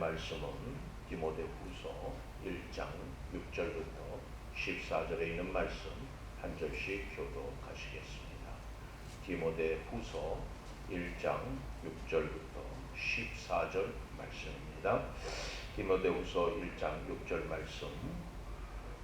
말씀은 디모데후서 1장 6절부터 14절에 있는 말씀 한 절씩 교독하시겠습니다. 디모데후서 1장 6절부터 14절 말씀입니다. 디모데후서 1장 6절 말씀.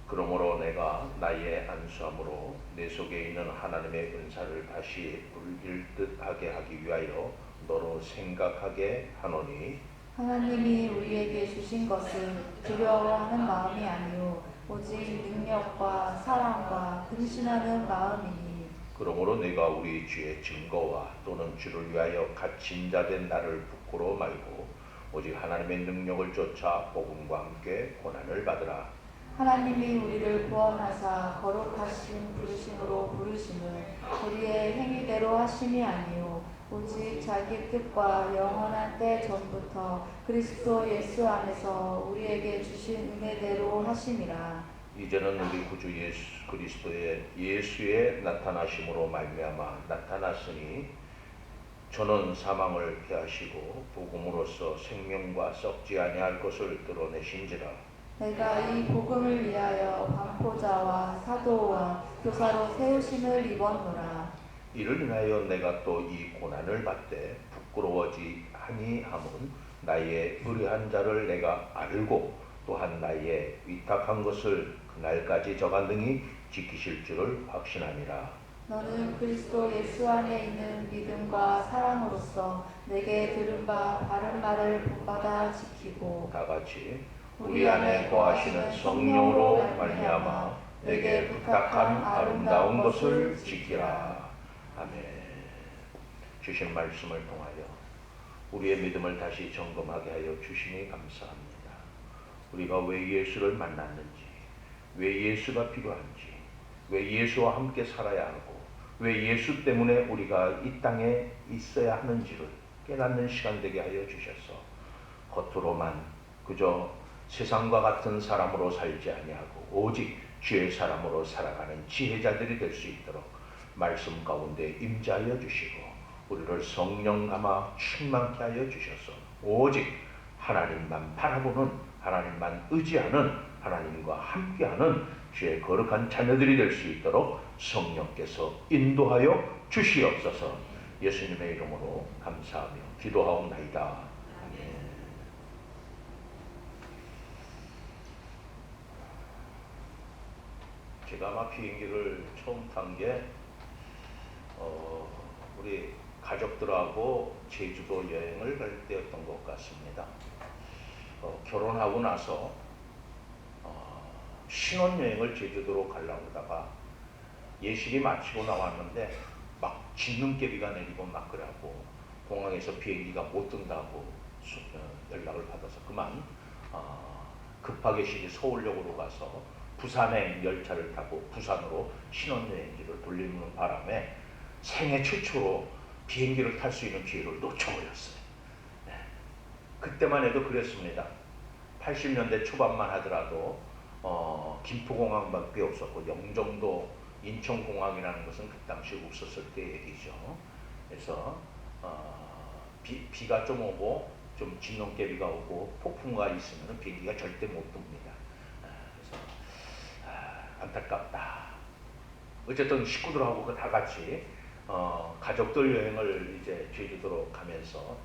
그러므로 내가 나의 안수함으로 내 속에 있는 하나님의 은사를 다시 불일듯하게 하기 위하여 너로 생각하게 하노니, 하나님이 우리에게 주신 것은 두려워하는 마음이 아니요 오직 능력과 사랑과 근신하는 마음이니. 그러므로 내가 우리 주의 증거와 또는 주를 위하여 갇힌 자 된 나를 부끄러워 말고 오직 하나님의 능력을 쫓아 복음과 함께 고난을 받으라. 하나님이 우리를 구원하사 거룩하신 부르심으로 부르심은 우리의 행위대로 하심이 아니요 오직 자기 뜻과 영원한 때 전부터 그리스도 예수 안에서 우리에게 주신 은혜대로 하심이라. 이제는 우리 구주 예수 그리스도의 예수의 나타나심으로 말미암아 나타났으니 저는 사망을 피하시고 복음으로써 생명과 썩지 아니할 것을 드러내신지라. 내가 이 복음을 위하여 반포자와 사도와 교사로 세우심을 입었노라. 이를 인하여 내가 또 이 고난을 받되 부끄러워지 아니함은 나의 의뢰한 자를 내가 알고 또한 나의 위탁한 것을 그날까지 저가 능히 지키실 줄을 확신하니라. 너는 그리스도 예수 안에 있는 믿음과 사랑으로서 내게 들은 바 바른 말을 본받아 지키고, 다 같이 우리 안에 거하시는 성령으로 말미암아 내게 부탁한 아름다운 것을 지키라. 아멘. 주신 말씀을 통하여 우리의 믿음을 다시 점검하게 하여 주시니 감사합니다. 우리가 왜 예수를 만났는지, 왜 예수가 필요한지, 왜 예수와 함께 살아야 하고 왜 예수 때문에 우리가 이 땅에 있어야 하는지를 깨닫는 시간 되게 하여 주셔서 겉으로만 그저 세상과 같은 사람으로 살지 아니하고 오직 주의 사람으로 살아가는 지혜자들이 될 수 있도록 말씀 가운데 임재하여 주시고 우리를 성령 감아 충만케 하여 주셔서 오직 하나님만 바라보는, 하나님만 의지하는, 하나님과 함께하는 주의 거룩한 자녀들이 될 수 있도록 성령께서 인도하여 주시옵소서. 예수님의 이름으로 감사하며 기도하옵나이다. 아멘. 제가 아마 비행기를 처음 탄 게 우리 가족들하고 제주도 여행을 갈 때였던 것 같습니다. 결혼하고 나서 신혼여행을 제주도로 가려고 하다가 예식이 마치고 나왔는데 막 진눈깨비가 내리고 막 그래갖고 공항에서 비행기가 못 뜬다고 연락을 받아서 그만 급하게 서울역으로 가서 부산행 열차를 타고 부산으로 신혼여행지를 돌리는 바람에 생애 최초로 비행기를 탈 수 있는 기회를 놓쳐버렸어요. 네. 그때만 해도 그랬습니다. 80년대 초반만 하더라도 김포공항밖에 없었고 영종도 인천공항이라는 것은 그 당시 없었을 때 얘기죠. 그래서 비가 좀 오고 좀 진눈깨비가 오고 폭풍과 있으면 비행기가 절대 못 뜹니다. 그래서 안타깝다. 어쨌든 식구들하고 다 같이 가족들 여행을 이제 제주도로 가면서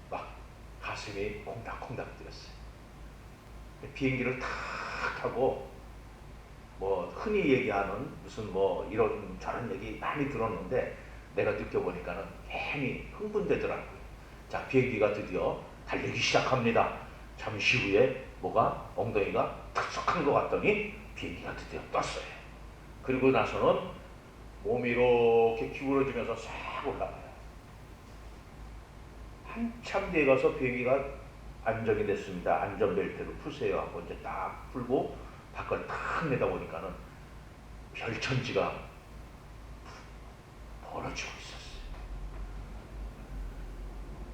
막 가슴이 콩닥콩닥 뛰었어요. 비행기를 탁 타고 뭐 흔히 얘기하는 무슨 뭐 이런 저런 얘기 많이 들었는데 내가 느껴보니까는 괜히 흥분되더라고요. 자, 비행기가 드디어 달리기 시작합니다. 잠시 후에 뭐가 엉덩이가 탁석한 것 같더니 비행기가 드디어 떴어요. 그리고 나서는 몸이 이렇게 기울어지면서 싹 올라가요. 한참 뒤에 가서 비행기가 안정이 됐습니다. 안전벨트를 푸세요 하고 이제 딱 풀고 밖을 탁 내다보니까는 별천지가 벌어지고 있었어요.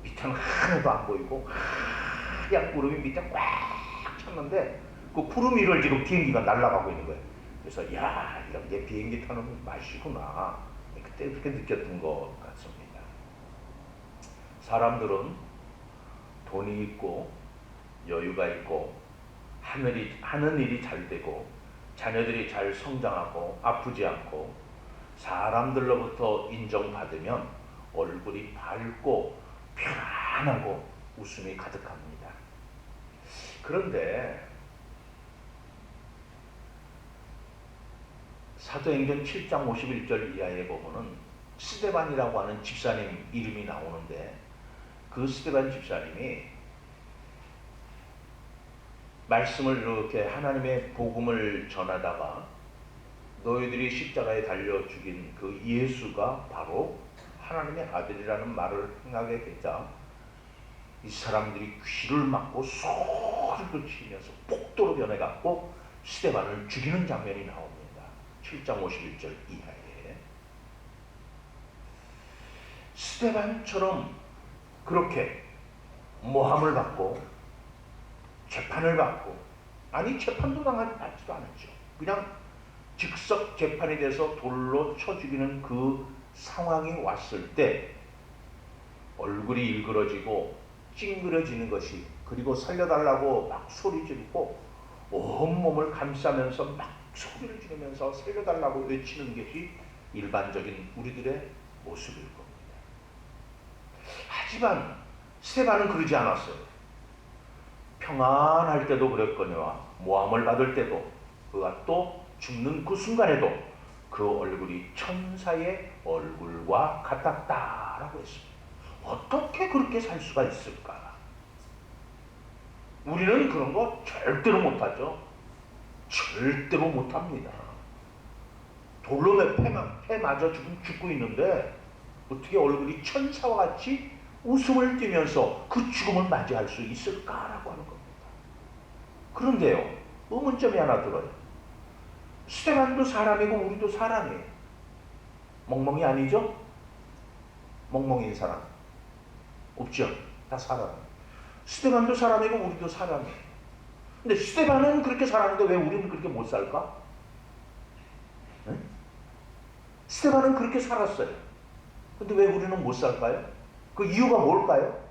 밑에는 하나도 안 보이고 하얀 구름이 밑에 꽉 찼는데 그 구름 위를 지금 비행기가 날아가고 있는 거예요. 그래서 야, 이런 게 비행기 타는 맛이구나. 그때 그렇게 느꼈던 것 같습니다. 사람들은 돈이 있고 여유가 있고 하는 일이 잘 되고 자녀들이 잘 성장하고 아프지 않고 사람들로부터 인정받으면 얼굴이 밝고 편안하고 웃음이 가득합니다. 그런데 사도행전 7장 51절 이하에 보면은 스데반이라고 하는 집사님 이름이 나오는데, 그 스데반 집사님이 말씀을 이렇게 하나님의 복음을 전하다가 너희들이 십자가에 달려 죽인 그 예수가 바로 하나님의 아들이라는 말을 행하게 되자 이 사람들이 귀를 막고 소리를 치면서 폭도로 변해갖고 스데반을 죽이는 장면이 나옵니다. 7장 51절 이하에. 스데반처럼 그렇게 모함을 받고 재판을 받고, 아니 재판도 받지도 않았죠. 그냥 즉석 재판이 돼서 돌로 쳐 죽이는 그 상황이 왔을 때 얼굴이 일그러지고 찡그려지는 것이, 그리고 살려달라고 막 소리 지르고 온몸을 감싸면서 막 소리를 지르면서 살려달라고 외치는 것이 일반적인 우리들의 모습일 겁니다. 하지만 스데반은 그러지 않았어요. 평안할 때도 그랬거니와 모함을 받을 때도, 그가 또 죽는 그 순간에도 그 얼굴이 천사의 얼굴과 같았다라고 했습니다. 어떻게 그렇게 살 수가 있을까? 우리는 그런 거 절대로 못하죠. 절대로 못합니다. 돌로 패 맞아 죽고 있는데 어떻게 얼굴이 천사와 같이 웃음을 띠면서 그 죽음을 맞이할 수 있을까라고 하는 겁니다. 그런데요, 의문점이 하나 들어요. 스데반도 사람이고 우리도 사람이에요. 멍멍이 아니죠? 멍멍이인 사람 없죠? 다 사람이에요. 스데반도 사람이고 우리도 사람이에요. 근데 스데반은 그렇게 살았는데 왜 우리는 그렇게 못 살까? 네? 스데반은 그렇게 살았어요. 근데 왜 우리는 못 살까요? 그 이유가 뭘까요?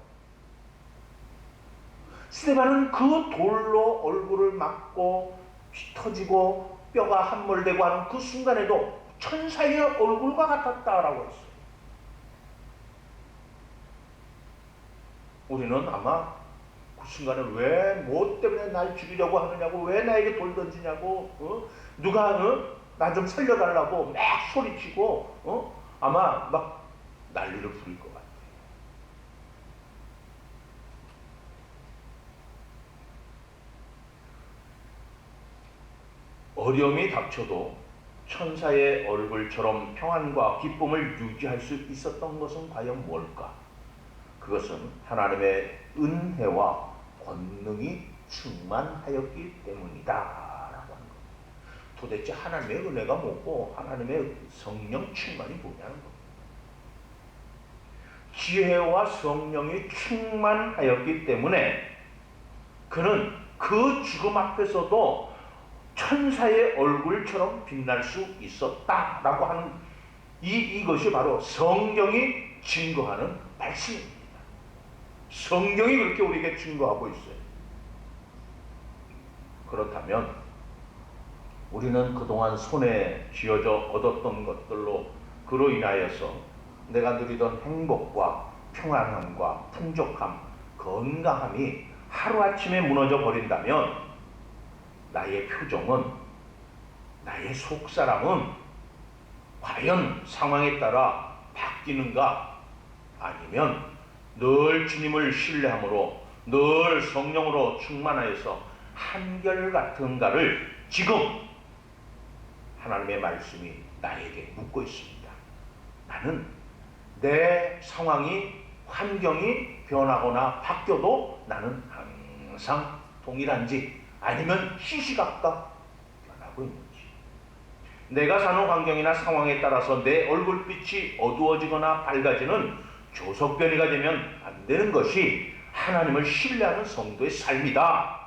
스데반은 그 돌로 얼굴을 맞고 피 터지고 뼈가 함몰되고 하는 그 순간에도 천사의 얼굴과 같았다라고 했어요. 우리는 아마 그 순간에 왜 뭐 때문에 날 죽이려고 하느냐고, 왜 나에게 돌 던지냐고, 누가 나 좀 살려달라고 막 소리치고 아마 막 난리를 부릴 것 같아요. 어려움이 닥쳐도 천사의 얼굴처럼 평안과 기쁨을 유지할 수 있었던 것은 과연 뭘까? 그것은 하나님의 은혜와 권능이 충만하였기 때문이다 라고 하는 겁니다. 도대체 하나님의 은혜가 뭐고 하나님의 성령 충만이 뭐냐는 겁니다. 지혜와 성령이 충만하였기 때문에 그는 그 죽음 앞에서도 천사의 얼굴처럼 빛날 수 있었다라고 하는 이것이 바로 성경이 증거하는 말씀입니다. 성경이 그렇게 우리에게 증거하고 있어요. 그렇다면 우리는 그동안 손에 쥐어져 얻었던 것들로 그로 인하여서 내가 누리던 행복과 평안함과 풍족함, 건강함이 하루아침에 무너져 버린다면 나의 표정은, 나의 속사람은 과연 상황에 따라 바뀌는가? 아니면 늘 주님을 신뢰함으로, 늘 성령으로 충만하여서 한결같은가를 지금 하나님의 말씀이 나에게 묻고 있습니다. 나는 내 상황이, 환경이 변하거나 바뀌어도 나는 항상 동일한지, 아니면 시시각각 변하고 있는지, 내가 사는 환경이나 상황에 따라서 내 얼굴빛이 어두워지거나 밝아지는 조석변이가 되면 안 되는 것이 하나님을 신뢰하는 성도의 삶이다.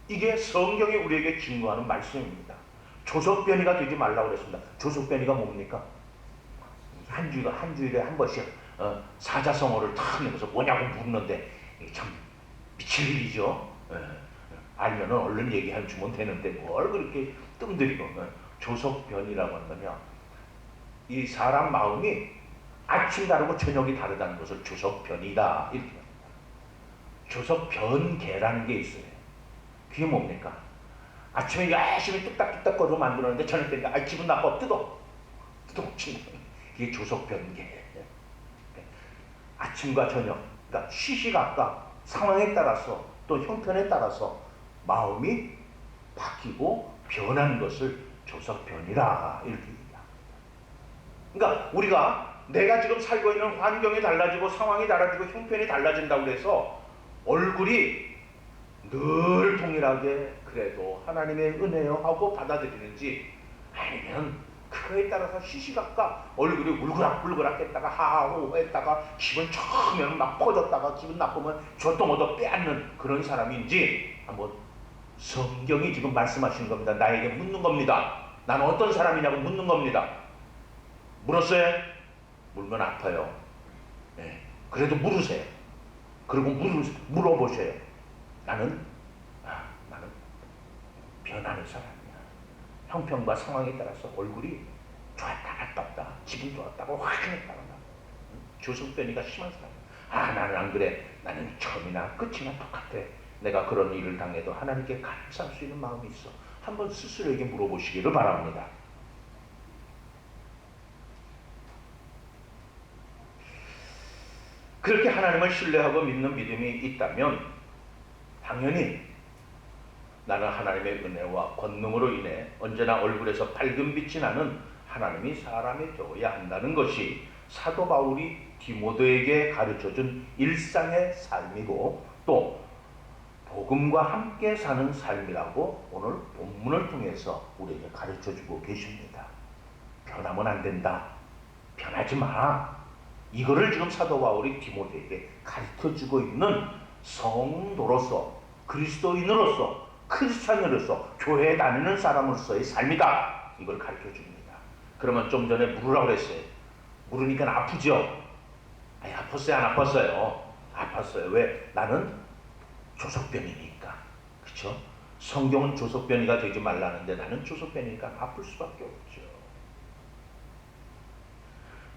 이게 성경이 우리에게 증거하는 말씀입니다. 조석변이가 되지 말라고 그랬습니다. 조석변이가 뭡니까? 한 주일에 한 번씩 사자성어를 탁 내면서 뭐냐고 묻는데 참 미칠 일이죠. 알면은 얼른 얘기해 주면 되는데 뭘 그렇게 뜸들이고. 조석변이라고 하는 건요, 이 사람 마음이 아침 다르고 저녁이 다르다는 것을 조석변이다 이렇게 합니다. 조석변계라는 게 있어요. 그게 뭡니까? 아침에 열심히 뚝딱뚝딱 거려 만들었는데 저녁 되니까 기분 나빠, 뜯어 그게 조석변계. 아침과 저녁, 그러니까 시시각각 상황에 따라서 또 형편에 따라서 마음이 바뀌고 변하는 것을 조석변이라 이렇게 얘기합니다. 그러니까 우리가 내가 지금 살고 있는 환경이 달라지고 상황이 달라지고 형편이 달라진다고 해서 얼굴이 늘 동일하게 그래도 하나님의 은혜요 하고 받아들이는지, 아니면 그거에 따라서 시시각각 얼굴이 울그락불그락 했다가 하하호 했다가 기분 좋으면 막 퍼졌다가 기분 나쁘면 저도 뭐도 빼앗는 그런 사람인지 한번 성경이 지금 말씀하시는 겁니다. 나에게 묻는 겁니다. 나는 어떤 사람이냐고 묻는 겁니다. 물었어요? 물면 아파요. 네. 그래도 물으세요. 그리고 물어보세요. 나는 변하는 사람이야. 형편과 상황에 따라서 얼굴이 좋았다 나빴다, 기분 좋았다고 확인했다가 조석변이가 심한 사람이야. 나는 안 그래. 나는 처음이나 끝이나 똑같아. 내가 그런 일을 당해도 하나님께 감사할 수 있는 마음이 있어. 한번 스스로에게 물어보시기를 바랍니다. 그렇게 하나님을 신뢰하고 믿는 믿음이 있다면 당연히 나는 하나님의 은혜와 권능으로 인해 언제나 얼굴에서 밝은 빛이 나는 하나님이 사람이 되어야 한다는 것이 사도 바울이 디모데에게 가르쳐준 일상의 삶이고 또 복음과 함께 사는 삶이라고 오늘 본문을 통해서 우리에게 가르쳐주고 계십니다. 변하면 안 된다. 변하지 마. 이거를 지금 사도 바울이 디모데에게 가르쳐주고 있는 성도로서, 그리스도인으로서, 크리스찬으로서, 교회에 다니는 사람으로서의 삶이다. 이걸 가르쳐줍니다. 그러면 좀 전에 물으라고 그랬어요. 물으니까 아프죠? 아팠어요? 안 아팠어요? 아팠어요. 왜? 나는 조석변이니까. 그쵸? 성경은 조석변이가 되지 말라는데 나는 조석변이니까 아플 수밖에 없죠.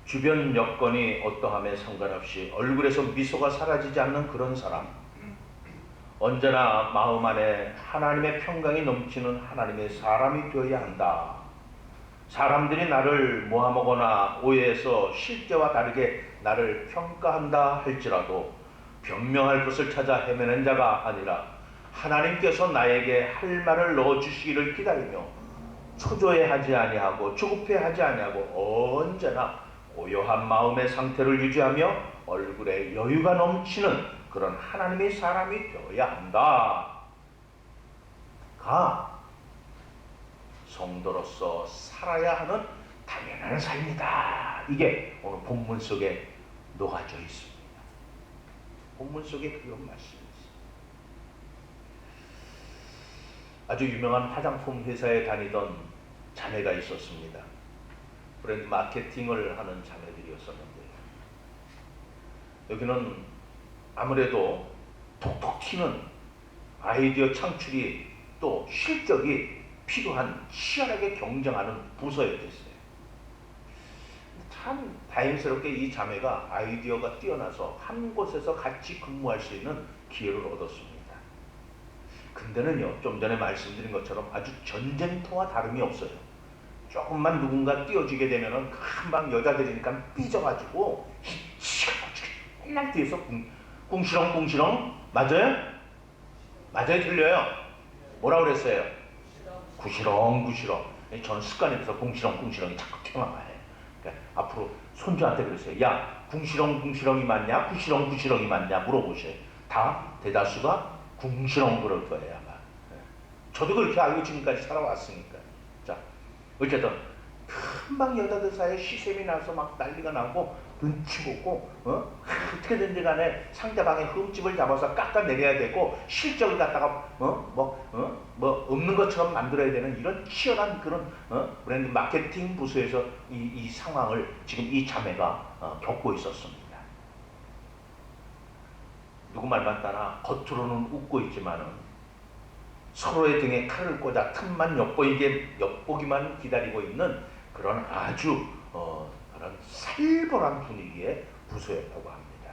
주변 여건이 어떠함에 상관없이 얼굴에서 미소가 사라지지 않는 그런 사람, 언제나 마음 안에 하나님의 평강이 넘치는 하나님의 사람이 되어야 한다. 사람들이 나를 모함하거나 오해해서 실제와 다르게 나를 평가한다 할지라도 변명할 것을 찾아 헤매는 자가 아니라 하나님께서 나에게 할 말을 넣어주시기를 기다리며 초조해하지 아니하고 조급해하지 아니하고 언제나 고요한 마음의 상태를 유지하며 얼굴에 여유가 넘치는 그런 하나님의 사람이 되어야 한다. 성도로서 살아야 하는 당연한 삶이다. 이게 오늘 본문 속에 녹아져 있습니다. 본문 속에 그런 말씀이 있습니다. 아주 유명한 화장품 회사에 다니던 자매가 있었습니다. 브랜드 마케팅을 하는 자매들이었었는데, 여기는 아무래도 톡톡 튀는 아이디어 창출이 또 실적이 필요한 치열하게 경쟁하는 부서였겠어요. 참 다행스럽게 이 자매가 아이디어가 뛰어나서 한 곳에서 같이 근무할 수 있는 기회를 얻었습니다. 근데는요, 좀 전에 말씀드린 것처럼 아주 전쟁터와 다름이 없어요. 조금만 누군가 띄워주게 되면은 금방 여자들이니까 삐져가지고 맨날 뒤에서 궁시렁궁시렁. 맞아요? 맞아요? 들려요? 뭐라고 그랬어요? 구시렁구시렁. 저는 습관이 돼서 궁시렁궁시렁이 자꾸 튀어나와요. 그러니까 앞으로 손주한테 그랬어요. 야, 궁시렁궁시렁이 맞냐? 구시렁구시렁이 맞냐? 물어보세요. 다 대다수가 궁시렁 그럴 거예요 아마. 저도 그렇게 알고 지금까지 살아왔으니까. 자, 어쨌든 금방 여자들 사이에 시샘이 나서 막 난리가 나고 눈치 보고 어떻게든지 간에 상대방의 흠집을 잡아서 깎아내려야 되고 실적을 갖다가 없는 것처럼 만들어야 되는 이런 치열한 그런 브랜드 마케팅 부서에서 이 상황을 지금 이 자매가 겪고 있었습니다. 누구 말만 따나 겉으로는 웃고 있지만은 서로의 등에 칼을 꽂아 틈만 엿보기만 기다리고 있는 그런 아주 그런 살벌한 분위기의 부서였다고 합니다.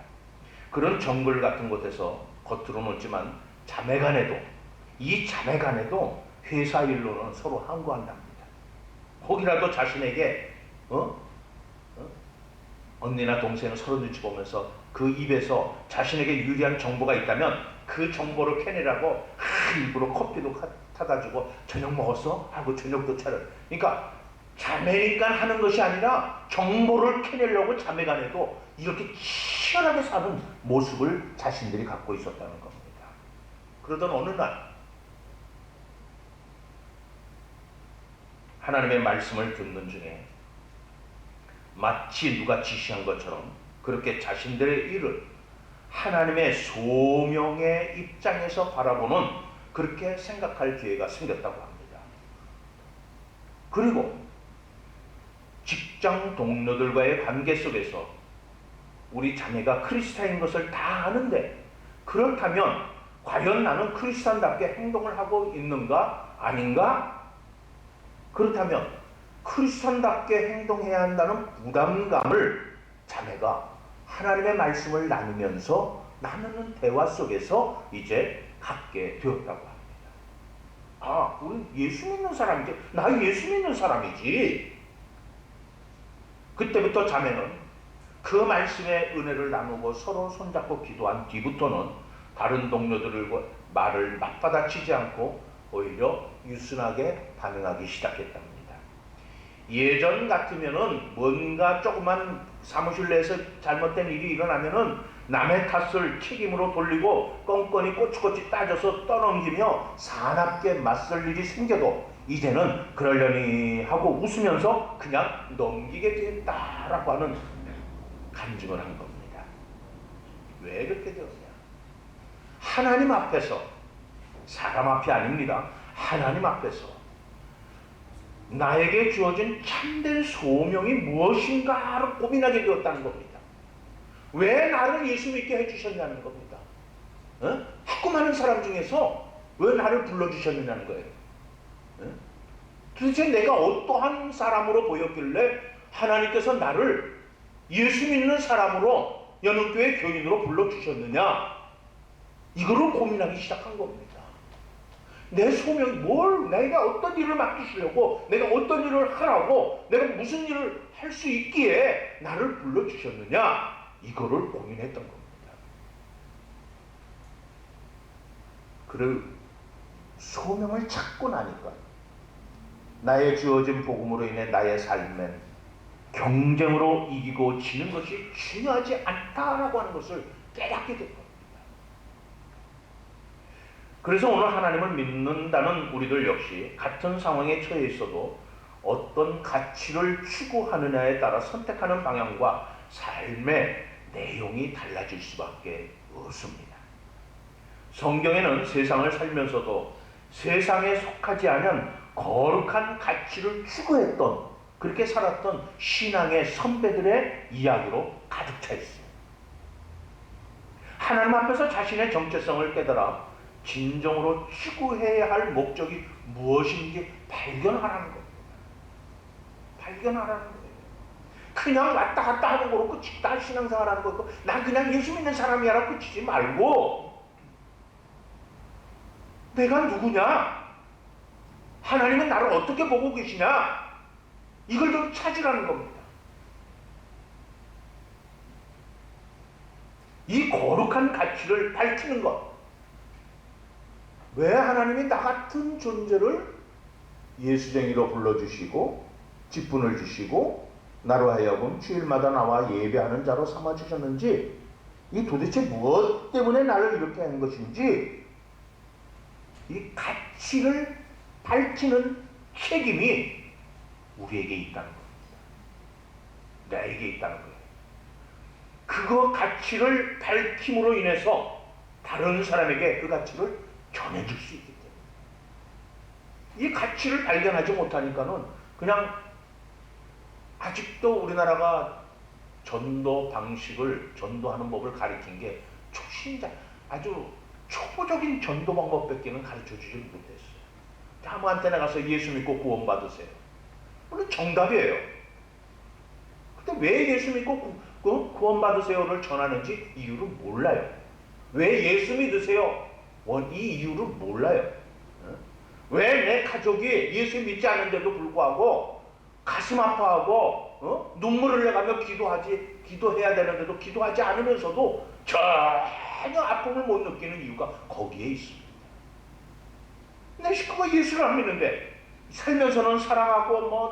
그런 정글 같은 곳에서 겉으로는 웃지만 이 자매간에도 회사 일로는 서로 항거한답니다. 혹이라도 자신에게 언니나 동생은 서로 눈치 보면서 그 입에서 자신에게 유리한 정보가 있다면 그 정보를 캐내라고 일부러 커피도 타다 주고 저녁 먹었어? 하고 저녁도 차려. 그러니까 자매니까 하는 것이 아니라 정보를 캐내려고 자매간에도 이렇게 치열하게 사는 모습을 자신들이 갖고 있었다는 겁니다. 그러던 어느 날 하나님의 말씀을 듣는 중에 마치 누가 지시한 것처럼 그렇게 자신들의 일을 하나님의 소명의 입장에서 바라보는 그렇게 생각할 기회가 생겼다고 합니다. 그리고 직장 동료들과의 관계 속에서 우리 자매가 크리스찬인 것을 다 아는데 그렇다면 과연 나는 크리스찬답게 행동을 하고 있는가 아닌가? 그렇다면 크리스찬답게 행동해야 한다는 부담감을 자매가 하나님의 말씀을 나누면서 나누는 대화 속에서 이제 갖게 되었다고 합니다. 아, 우리 예수 믿는 사람이지. 나 예수 믿는 사람이지. 그때부터 자매는 그 말씀의 은혜를 나누고 서로 손잡고 기도한 뒤부터는 다른 동료들과 말을 맞받아치지 않고 오히려 유순하게 반응하기 시작했답니다. 예전 같으면은 뭔가 조그만 사무실 내에서 잘못된 일이 일어나면은 남의 탓을 책임으로 돌리고 껌껌이 꼬치꼬치 따져서 떠넘기며 사납게 맞설 일이 생겨도 이제는 그러려니 하고 웃으면서 그냥 넘기게 되겠다라고 하는 간증을 한 겁니다. 왜 그렇게 되었냐? 하나님 앞에서, 사람 앞이 아닙니다. 하나님 앞에서 나에게 주어진 참된 소명이 무엇인가를 고민하게 되었다는 겁니다. 왜 나를 예수 믿게 해주셨냐는 겁니다. 자꾸 많은 사람 중에서 왜 나를 불러주셨느냐는 거예요. 도대체 내가 어떠한 사람으로 보였길래 하나님께서 나를 예수 믿는 사람으로 연합교회 교인으로 불러주셨느냐, 이거를 고민하기 시작한 겁니다. 내 소명이 내가 어떤 일을 맡기시려고, 내가 어떤 일을 하라고, 내가 무슨 일을 할 수 있기에 나를 불러주셨느냐, 이거를 고민했던 겁니다. 그 소명을 찾고 나니까 나의 주어진 복음으로 인해 나의 삶엔 경쟁으로 이기고 지는 것이 중요하지 않다라고 하는 것을 깨닫게 된 겁니다. 그래서 오늘 하나님을 믿는다는 우리들 역시 같은 상황에 처해 있어도 어떤 가치를 추구하느냐에 따라 선택하는 방향과 삶의 내용이 달라질 수밖에 없습니다. 성경에는 세상을 살면서도 세상에 속하지 않은 거룩한 가치를 추구했던, 그렇게 살았던 신앙의 선배들의 이야기로 가득 차 있습니다. 하나님 앞에서 자신의 정체성을 깨달아 진정으로 추구해야 할 목적이 무엇인지 발견하라는 겁니다. 발견하라는 거예요. 그냥 왔다 갔다 하는 거로 끝이다. 신앙생활하는 거고 난 그냥 예수 믿는 사람이야라고 끝이지 말고 내가 누구냐? 하나님은 나를 어떻게 보고 계시냐? 이걸 좀 찾으라는 겁니다. 이 거룩한 가치를 밝히는 것. 왜 하나님이 나 같은 존재를 예수쟁이로 불러주시고 직분을 주시고 나로 하여금 주일마다 나와 예배하는 자로 삼아주셨는지, 이 도대체 무엇 때문에 나를 이렇게 한 것인지, 이 가치를 밝히는 책임이 우리에게 있다는 겁니다. 나에게 있다는 거예요. 그거 가치를 밝힘으로 인해서 다른 사람에게 그 가치를 전해줄 수 있기 때문에, 이 가치를 발견하지 못하니까는 그냥 아직도 우리나라가 전도 방식을, 전도하는 법을 가르친 게 초신자, 아주 초보적인 전도 방법밖에는 가르쳐 주질 못했어요. 아무한테나 가서 예수 믿고 구원받으세요. 물론 정답이에요. 근데 왜 예수 믿고 구원받으세요를 전하는지 이유를 몰라요. 왜 예수 믿으세요? 이 이유를 몰라요. 왜 내 가족이 예수 믿지 않는데도 불구하고 가슴 아파하고 눈물을 흘려가며 기도해야 되는데도 기도하지 않으면서도 전혀 아픔을 못 느끼는 이유가 거기에 있습니다. 내 식구가 예수를 안 믿는데 살면서는 사랑하고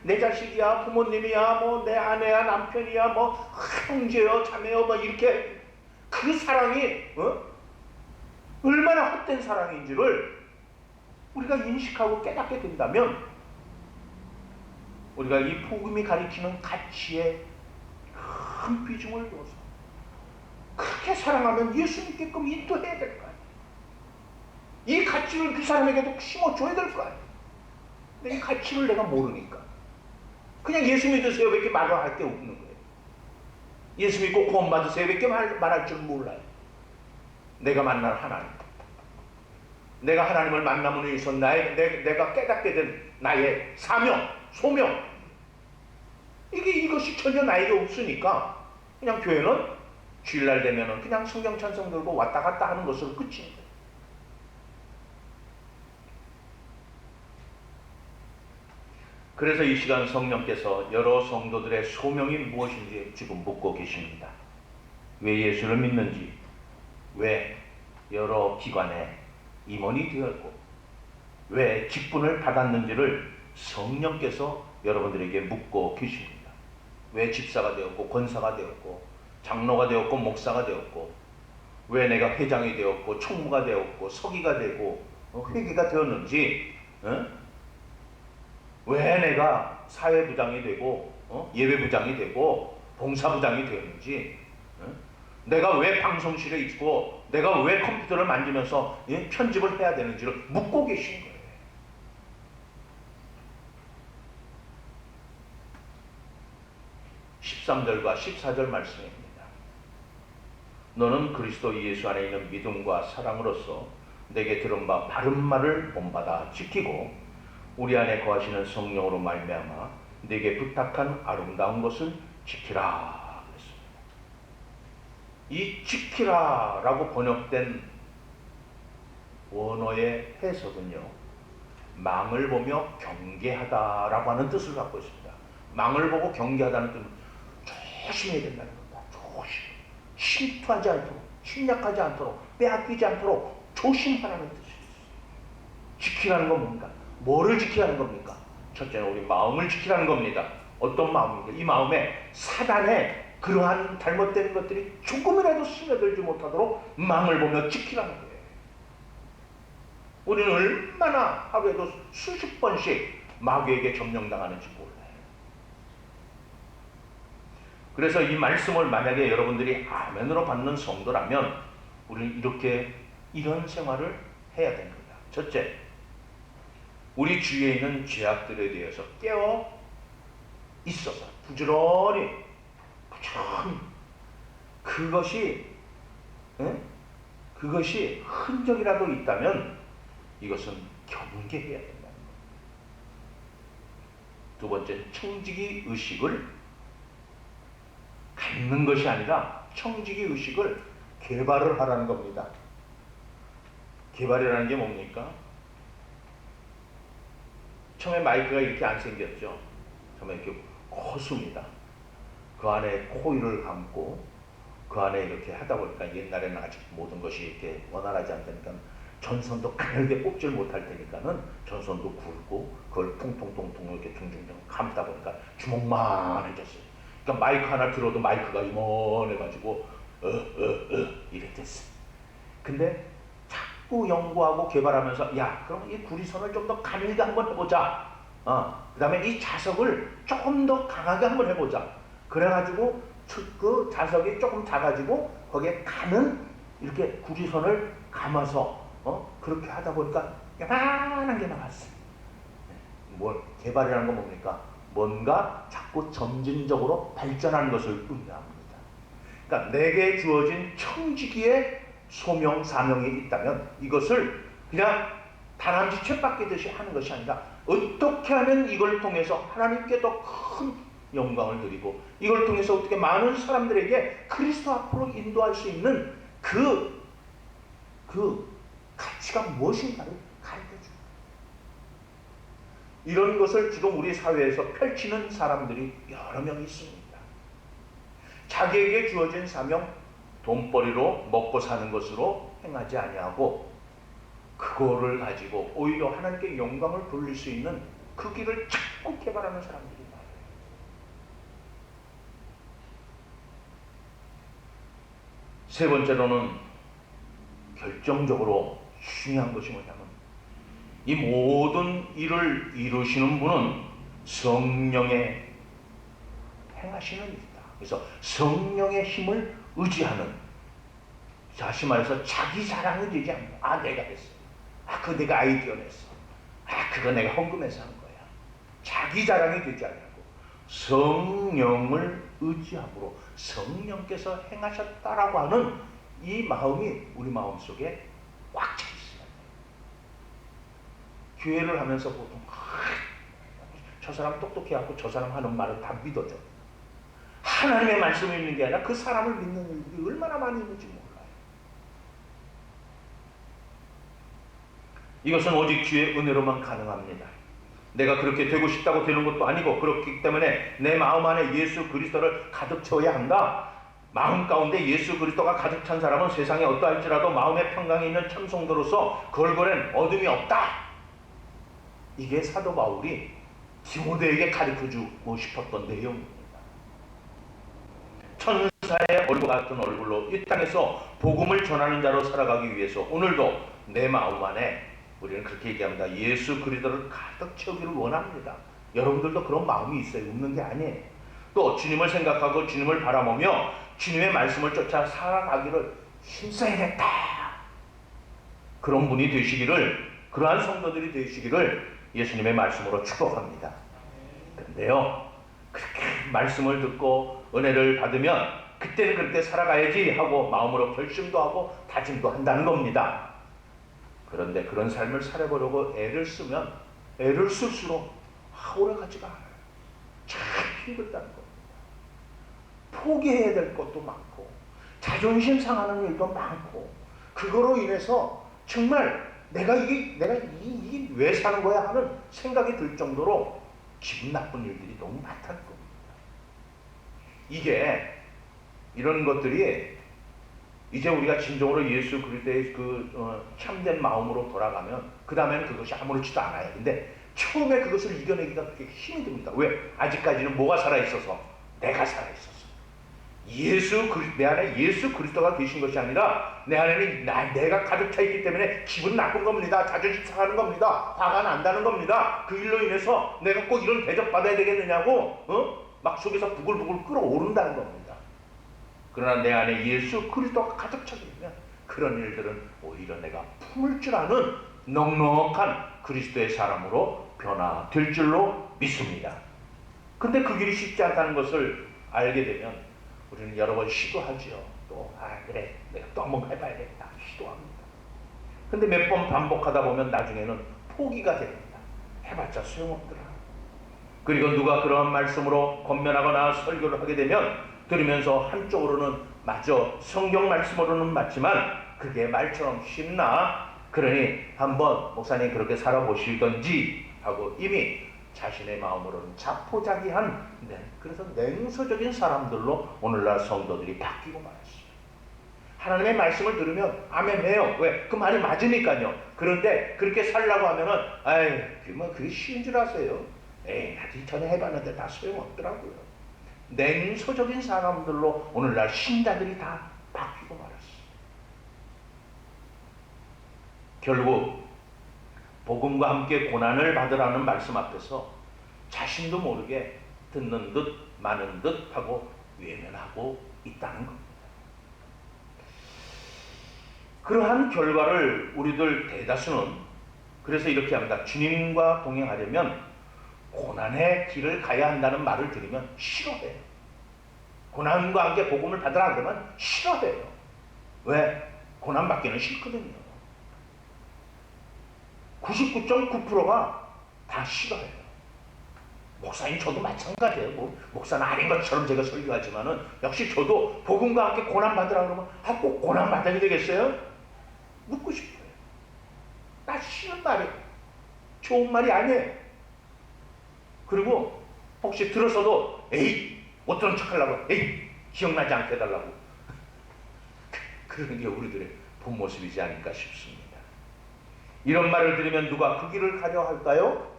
내 자식이야, 부모님이야, 내 아내야, 남편이야, 형제요, 자매요, 이렇게 그 사랑이 얼마나 헛된 사랑인지를 우리가 인식하고 깨닫게 된다면 우리가 이 복음이 가리키는 가치에 큰 비중을 둬서 그렇게 사랑하면 예수 믿게끔 인도해야 될 거 아니에요. 이 가치를 그 사람에게도 심어줘야 될 거 아니에요. 근데 이 가치를 내가 모르니까 그냥 예수 믿으세요 이렇게 말을 할 게 없는 거예요. 예수 믿고 구원받으세요 이렇게 말할 줄 몰라요. 내가 만난 하나님, 내가 하나님을 만남으로 인해서 내가 깨닫게 된 나의 사명, 소명, 이것이 전혀 나에게 없으니까 그냥 교회는 주일날 되면은 그냥 성경 찬송 들고 왔다 갔다 하는 것으로 끝입니다. 그래서 이 시간 성령께서 여러 성도들의 소명이 무엇인지 지금 묻고 계십니다. 왜 예수를 믿는지, 왜 여러 기관에 임원이 되었고, 왜 직분을 받았는지를 성령께서 여러분들에게 묻고 계십니다. 왜 집사가 되었고, 권사가 되었고, 장로가 되었고, 목사가 되었고, 왜 내가 회장이 되었고, 총무가 되었고, 서기가 되고, 회계가 되었는지, 왜 내가 사회부장이 되고 예배부장이 되고 봉사부장이 되었는지, 내가 왜 방송실에 있고 내가 왜 컴퓨터를 만지면서 편집을 해야 되는지를 묻고 계신 거예요. (13절과 14절) 말씀입니다. 너는 그리스도 예수 안에 있는 믿음과 사랑으로서 내게 들은 바 바른 말을 본받아 지키고 우리 안에 거하시는 성령으로 말미암아 내게 부탁한 아름다운 것을 지키라 그랬습니다. 이 지키라라고 번역된 원어의 해석은요, 망을 보며 경계하다라고 하는 뜻을 갖고 있습니다. 망을 보고 경계하다는 뜻은 조심해야 된다는 겁니다. 조심. 침투하지 않도록, 침략하지 않도록, 빼앗기지 않도록 조심하라는 뜻이 있어요. 지키라는 건 뭡니까? 뭐를 지키라는 겁니까? 첫째는 우리 마음을 지키라는 겁니다. 어떤 마음입니까? 이 마음에 사단의 그러한 잘못된 것들이 조금이라도 스며들지 못하도록 망을 보며 지키라는 거예요. 우리는 얼마나 하루에도 수십 번씩 마귀에게 점령당하는지 몰라요. 그래서 이 말씀을 만약에 여러분들이 아멘으로 받는 성도라면 우리는 이런 생활을 해야 됩니다. 첫째, 우리 주위에 있는 죄악들에 대해서 깨어 있어서 부지런히 그것이 흔적이라도 있다면 이것은 경계해야 된다는 겁니다. 두 번째, 청지기 의식을 갖는 것이 아니라 청지기 의식을 개발을 하라는 겁니다. 개발이라는 게 뭡니까? 처음에 마이크가 이렇게 안 생겼죠. 처음에 이렇게 코수입니다. 그 안에 코일을 감고 그 안에 이렇게 하다 보니까 옛날에는 아직 모든 것이 이렇게 원활하지 않다니까 전선도 가늘게 뽑질 못할 테니까는 전선도 굵고 그걸 통통통통 이렇게 둥둥둥 감다 보니까 주먹만해졌어요. 그러니까 마이크 하나 들어도 마이크가 이만해가지고 이랬댔어요. 근데 자꾸 연구하고 개발하면서 그럼 이 구리선을 좀 더 가늘게 한번 해보자. 그 다음에 이 자석을 조금 더 강하게 한번 해보자. 그래가지고 그 자석이 조금 작아지고 거기에 가는 이렇게 구리선을 감아서 그렇게 하다 보니까 요만한 게 나왔어요. 개발이라는 건 뭡니까? 뭔가 자꾸 점진적으로 발전하는 것을 의미합니다. 그러니까 내게 주어진 청지기의 소명, 사명이 있다면 이것을 그냥 다람쥐 쳇 바퀴듯이 하는 것이 아니라 어떻게 하면 이걸 통해서 하나님께 더 큰 영광을 드리고 이걸 통해서 어떻게 많은 사람들에게 그리스도 앞으로 인도할 수 있는 그 가치가 무엇인가를 가르쳐줍니다. 이런 것을 지금 우리 사회에서 펼치는 사람들이 여러 명 있습니다. 자기에게 주어진 사명, 돈벌이로 먹고 사는 것으로 행하지 아니하고 그거를 가지고 오히려 하나님께 영광을 돌릴 수 있는 그 길을 자꾸 개발하는 사람들이 많아요. 세 번째로는 결정적으로 중요한 것이 뭐냐면 이 모든 일을 이루시는 분은 성령의 행하시는 일이다. 그래서 성령의 힘을 의지하는, 다시 말해서 자기 자랑이 되지 않고 내가 했어. 그거 내가 아이디어 냈어. 그거 내가 헌금해서 한 거야. 자기 자랑이 되지 않고 성령을 의지함으로 성령께서 행하셨다라고 하는 이 마음이 우리 마음속에 꽉 차 있어요. 교회를 하면서 보통 저 사람 똑똑해갖고 저 사람 하는 말을 다 믿어줘. 하나님의 말씀을 믿는 게 아니라 그 사람을 믿는 일들이 얼마나 많이 있는지 몰라요. 이것은 오직 주의 은혜로만 가능합니다. 내가 그렇게 되고 싶다고 되는 것도 아니고 그렇기 때문에 내 마음 안에 예수 그리스도를 가득 채워야 한다. 마음 가운데 예수 그리스도가 가득 찬 사람은 세상에 어떠할지라도 마음의 평강이 있는 참 성도로서 걸걸엔 어둠이 없다. 이게 사도 바울이 디모데에게 가르쳐주고 싶었던 내용입니다. 천사의 얼굴 같은 얼굴로 이 땅에서 복음을 전하는 자로 살아가기 위해서 오늘도 내 마음 안에 우리는 그렇게 얘기합니다. 예수 그리스도를 가득 채우기를 원합니다. 여러분들도 그런 마음이 있어요. 없는 게 아니에요. 또 주님을 생각하고 주님을 바라보며 주님의 말씀을 쫓아 살아가기를 힘써야겠다. 그런 분이 되시기를, 그러한 성도들이 되시기를 예수님의 말씀으로 축복합니다. 그런데요, 그렇게 말씀을 듣고 은혜를 받으면 그때는 그렇게 살아가야지 하고 마음으로 결심도 하고 다짐도 한다는 겁니다. 그런데 그런 삶을 살아보려고 애를 쓰면 애를 쓸수록 오래 가지가 않아요. 참 힘들다는 겁니다. 포기해야 될 것도 많고 자존심 상하는 일도 많고 그거로 인해서 정말 내가 이게 왜 사는 거야 하는 생각이 들 정도로 기분 나쁜 일들이 너무 많다는 겁니다. 이게 이런 것들이 이제 우리가 진정으로 예수 그리스도의 참된 마음으로 돌아가면 그 다음에는 그것이 아무렇지도 않아요. 근데 처음에 그것을 이겨내기가 그렇게 힘이 듭니다. 왜? 아직까지는 뭐가 살아있어서? 내가 살아있어서. 내 안에 예수 그리스도가 계신 것이 아니라 내 안에는 내가 가득 차 있기 때문에 기분 나쁜 겁니다. 자존심 상하는 겁니다. 화가 난다는 겁니다. 그 일로 인해서 내가 꼭 이런 대접 받아야 되겠느냐고 막 속에서 부글부글 끓어오른다는 겁니다. 그러나 내 안에 예수 그리스도가 가득 차게 되면 그런 일들은 오히려 내가 품을 줄 아는 넉넉한 그리스도의 사람으로 변화될 줄로 믿습니다. 근데 그 길이 쉽지 않다는 것을 알게 되면 우리는 여러 번 시도하죠. 또 그래 내가 또 한번 해봐야겠다 시도합니다. 근데 몇 번 반복하다 보면 나중에는 포기가 됩니다. 해봤자 소용없더라. 그리고 누가 그러한 말씀으로 권면하거나 설교를 하게 되면 들으면서 한쪽으로는 맞아, 성경 말씀으로는 맞지만 그게 말처럼 쉽나? 그러니 한번 목사님 그렇게 살아보시던지 하고 이미 자신의 마음으로는 자포자기한 그래서 냉소적인 사람들로 오늘날 성도들이 바뀌고 말았어요. 하나님의 말씀을 들으면 아멘해요. 왜? 그 말이 맞으니까요. 그런데 그렇게 살라고 하면은 그게 쉬운 줄 아세요? 나도 전에 해봤는데 다 소용없더라고요. 냉소적인 사람들로 오늘날 신자들이 다 바뀌고 말았어요. 결국 복음과 함께 고난을 받으라는 말씀 앞에서 자신도 모르게 듣는 듯 마는 듯 하고 외면하고 있다는 겁니다. 그러한 결과를 우리들 대다수는 그래서 이렇게 합니다. 주님과 동행하려면 고난의 길을 가야 한다는 말을 들으면 싫어해요. 고난과 함께 복음을 받으라 그러면 싫어해요. 왜? 고난받기는 싫거든요. 99.9%가 다 싫어해요. 목사님 저도 마찬가지예요. 목사는 아닌 것처럼 제가 설교하지만은 역시 저도 복음과 함께 고난받으라 그러면 꼭 고난받아야 되겠어요? 묻고 싶어요. 나 싫은 말이에요. 좋은 말이 아니에요. 그리고 혹시 들어서도 에이 못 들은 척하려고 에이 기억나지 않게 해달라고 그런 게 우리들의 본 모습이지 않을까 싶습니다. 이런 말을 들으면 누가 그 길을 가려 할까요?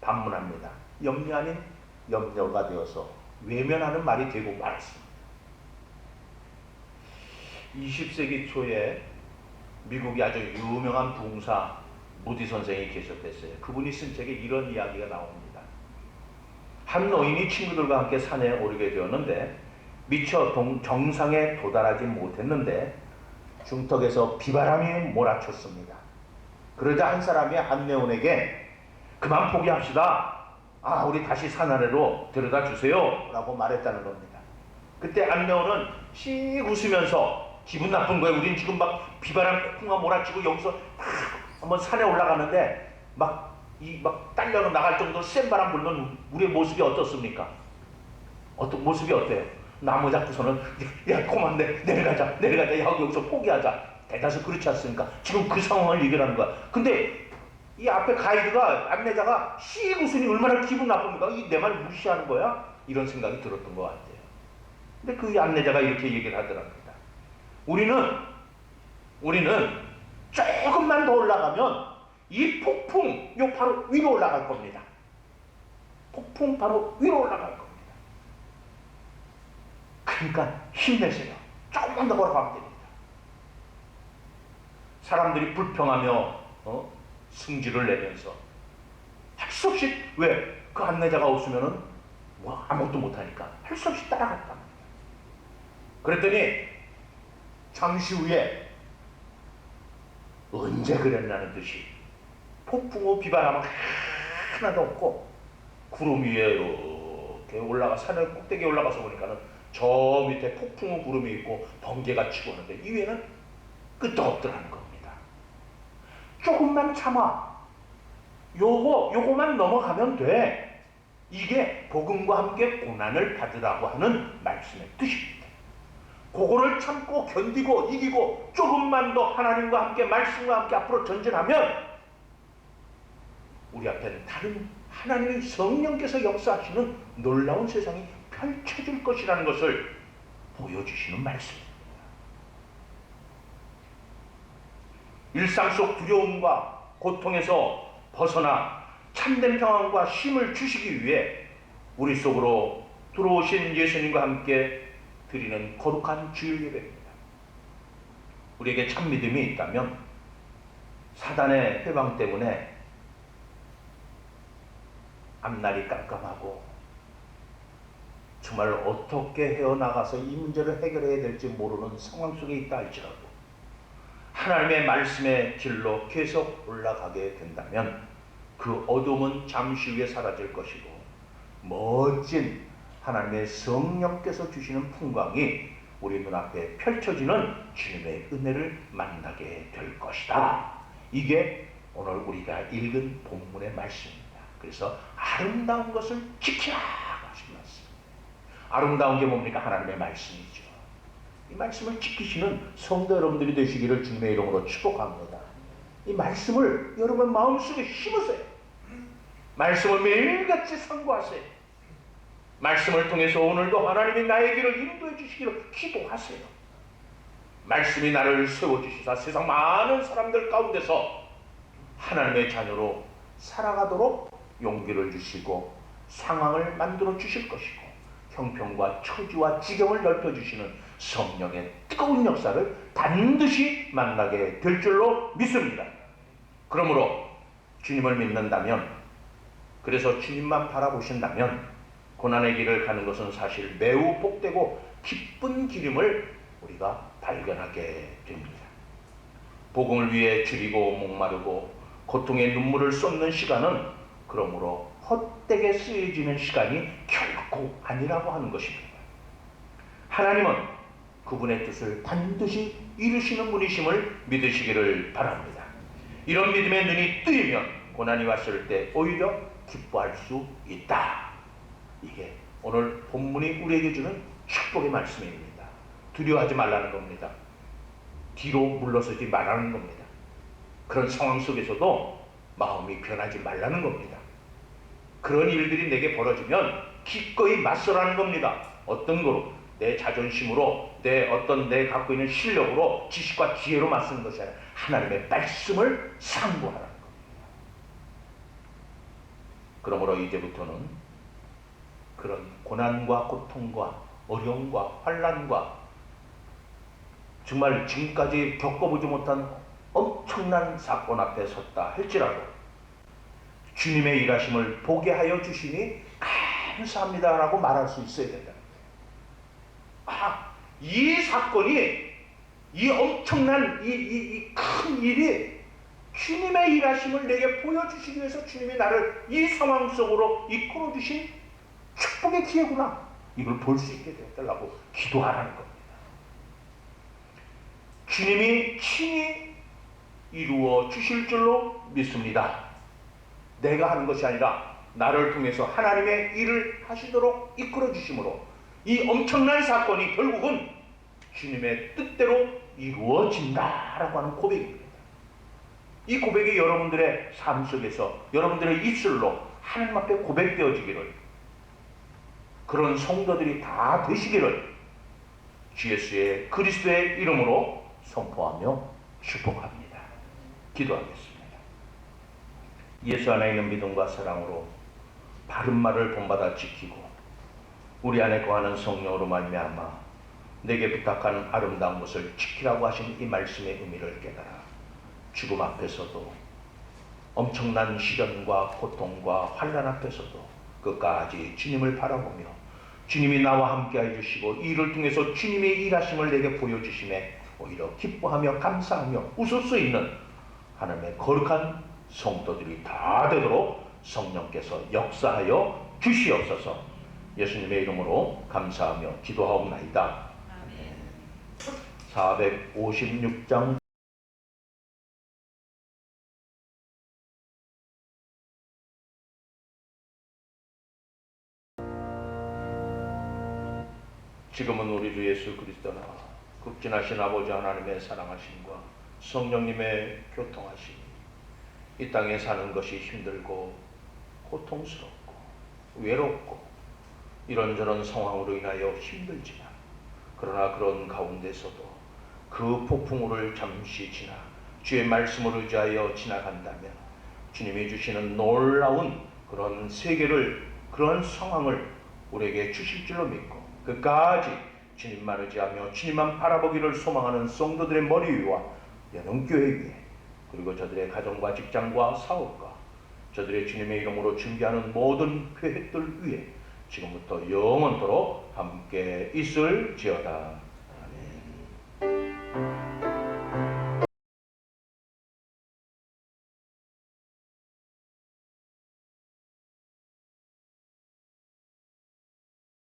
반문합니다. 염려 아닌 염려가 되어서 외면하는 말이 되고 말았습니다. 20세기 초에 미국이 아주 유명한 부흥사 무디 선생이 계셨댔어요. 그분이 쓴 책에 이런 이야기가 나옵니다. 한 노인이 친구들과 함께 산에 오르게 되었는데 미처 정상에 도달하지 못했는데 중턱에서 비바람이 몰아쳤습니다. 그러자 한 사람이 안내원에게 그만 포기합시다. 우리 다시 산 아래로 데려다 주세요 라고 말했다는 겁니다. 그때 안내원은 씩 웃으면서 기분 나쁜 거예요. 우린 지금 막 비바람 폭풍과 몰아치고 여기서 막 한번 산에 올라가는데 막 딸려 나갈 정도로 센 바람 불면 우리의 모습이 어떻습니까? 모습이 어때요? 나무 잡고서는 야 그만 내려가자 야 여기서 포기하자. 대다수 그렇지 않습니까? 지금 그 상황을 얘기하는 거야. 근데 이 앞에 가이드가 안내자가 씩 웃으니 얼마나 기분 나쁩니까? 내 말 무시하는 거야? 이런 생각이 들었던 것 같아요. 근데 그 안내자가 이렇게 얘기를 하더랍니다. 우리는 조금만 더 올라가면 이 폭풍 바로 위로 올라갈 겁니다. 폭풍 바로 위로 올라갈 겁니다. 그러니까 힘내세요. 조금만 더 걸어가면 됩니다. 사람들이 불평하며 승질을 내면서 할 수 없이 왜? 그 안내자가 없으면은 아무것도 못하니까 할 수 없이 따라갔단 말이에요. 그랬더니 잠시 후에 언제 그랬냐는 듯이 폭풍우 비바람은 하나도 없고 구름 위에 이렇게 산에 꼭대기에 올라가서 보니까는 저 밑에 폭풍우 구름이 있고 번개가 치고 오는데 이 위에는 끝도 없더라는 겁니다. 조금만 참아. 요거만 넘어가면 돼. 이게 복음과 함께 고난을 받으라고 하는 말씀의 뜻입니다. 그거를 참고 견디고 이기고 조금만 더 하나님과 함께 말씀과 함께 앞으로 전진하면 우리 앞에는 다른 하나님의 성령께서 역사하시는 놀라운 세상이 펼쳐질 것이라는 것을 보여주시는 말씀입니다. 일상 속 두려움과 고통에서 벗어나 참된 평안과 쉼을 주시기 위해 우리 속으로 들어오신 예수님과 함께 드리는 거룩한 주일 예배입니다. 우리에게 참 믿음이 있다면 사단의 회방 때문에 앞날이 깜깜하고 정말 어떻게 헤어나가서 이 문제를 해결해야 될지 모르는 상황 속에 있다 할지라도 하나님의 말씀의 길로 계속 올라가게 된다면 그 어둠은 잠시 후에 사라질 것이고 멋진 하나님의 성령께서 주시는 풍광이 우리 눈앞에 펼쳐지는 주님의 은혜를 만나게 될 것이다. 이게 오늘 우리가 읽은 본문의 말씀입니다. 그래서 아름다운 것을 지키라 하신 말씀. 아름다운 게 뭡니까? 하나님의 말씀이죠. 이 말씀을 지키시는 성도 여러분들이 되시기를 주님의 이름으로 축복합니다. 이 말씀을 여러분 마음속에 심으세요. 말씀을 매일같이 상고하세요. 말씀을 통해서 오늘도 하나님이 나의 길을 인도해 주시기를 기도하세요. 말씀이 나를 세워주시사 세상 많은 사람들 가운데서 하나님의 자녀로 살아가도록 용기를 주시고 상황을 만들어 주실 것이고 형편과 처지와 지경을 넓혀주시는 성령의 뜨거운 역사를 반드시 만나게 될 줄로 믿습니다. 그러므로 주님을 믿는다면, 그래서 주님만 바라보신다면 고난의 길을 가는 것은 사실 매우 복되고 기쁜 길임을 우리가 발견하게 됩니다. 복음을 위해 줄이고 목마르고 고통의 눈물을 쏟는 시간은 그러므로 헛되게 쓰여지는 시간이 결코 아니라고 하는 것입니다. 하나님은 그분의 뜻을 반드시 이루시는 분이심을 믿으시기를 바랍니다. 이런 믿음의 눈이 뜨이면 고난이 왔을 때 오히려 기뻐할 수 있다. 이게 오늘 본문이 우리에게 주는 축복의 말씀입니다. 두려워하지 말라는 겁니다. 뒤로 물러서지 말라는 겁니다. 그런 상황 속에서도 마음이 변하지 말라는 겁니다. 그런 일들이 내게 벌어지면 기꺼이 맞서라는 겁니다. 어떤 거로? 내 자존심으로, 내 갖고 있는 실력으로, 지식과 지혜로 맞서는 것이 아니라 하나님의 말씀을 상고하라는 겁니다. 그러므로 이제부터는 그런 고난과 고통과 어려움과 환난과 정말 지금까지 겪어보지 못한 엄청난 사건 앞에 섰다 할지라도 주님의 일하심을 보게 하여 주시니 감사합니다라고 말할 수 있어야 된다. 이 사건이, 이 엄청난 이 큰 일이 주님의 일하심을 내게 보여주시기 위해서 주님이 나를 이 상황 속으로 이끌어 주신 축복의 기회구나. 이걸 볼 수 있게 되었다고 기도하라는 겁니다. 주님이 친히 이루어 주실 줄로 믿습니다. 내가 하는 것이 아니라 나를 통해서 하나님의 일을 하시도록 이끌어 주심으로 이 엄청난 사건이 결국은 주님의 뜻대로 이루어진다라고 하는 고백입니다. 이 고백이 여러분들의 삶 속에서 여러분들의 입술로 하나님 앞에 고백되어지기를, 그런 성도들이 다 되시기를 주 예수의 그리스도의 이름으로 선포하며 축복합니다. 기도하겠습니다. 예수 안에 있는 믿음과 사랑으로 바른 말을 본받아 지키고 우리 안에 거하는 성령으로 말미암아 내게 부탁하는 아름다운 것을 지키라고 하신 이 말씀의 의미를 깨달아 죽음 앞에서도 엄청난 시련과 고통과 환난 앞에서도 끝까지 주님을 바라보며 주님이 나와 함께 해주시고 이 일을 통해서 주님의 일하심을 내게 보여주심에 오히려 기뻐하며 감사하며 웃을 수 있는 하나님의 거룩한 성도들이 다 되도록 성령께서 역사하여 주시옵소서. 예수님의 이름으로 감사하며 기도하옵나이다. 456장 지금은 우리 주 예수 그리스도나 극진하신 아버지 하나님의 사랑하심과 성령님의 교통하심, 이 땅에 사는 것이 힘들고 고통스럽고 외롭고 이런저런 상황으로 인하여 힘들지만, 그러나 그런 가운데서도 그 폭풍우를 잠시 지나 주의 말씀을 의지하여 지나간다면 주님이 주시는 놀라운 그런 세계를, 그런 상황을 우리에게 주실 줄로 믿고 끝까지 주님만 의지하며 주님만 바라보기를 소망하는 성도들의 머리 위와 연흥교회 위에, 그리고 저들의 가정과 직장과 사업과 저들의 주님의 이름으로 준비하는 모든 계획들 위에 지금부터 영원토록 함께 있을지어다.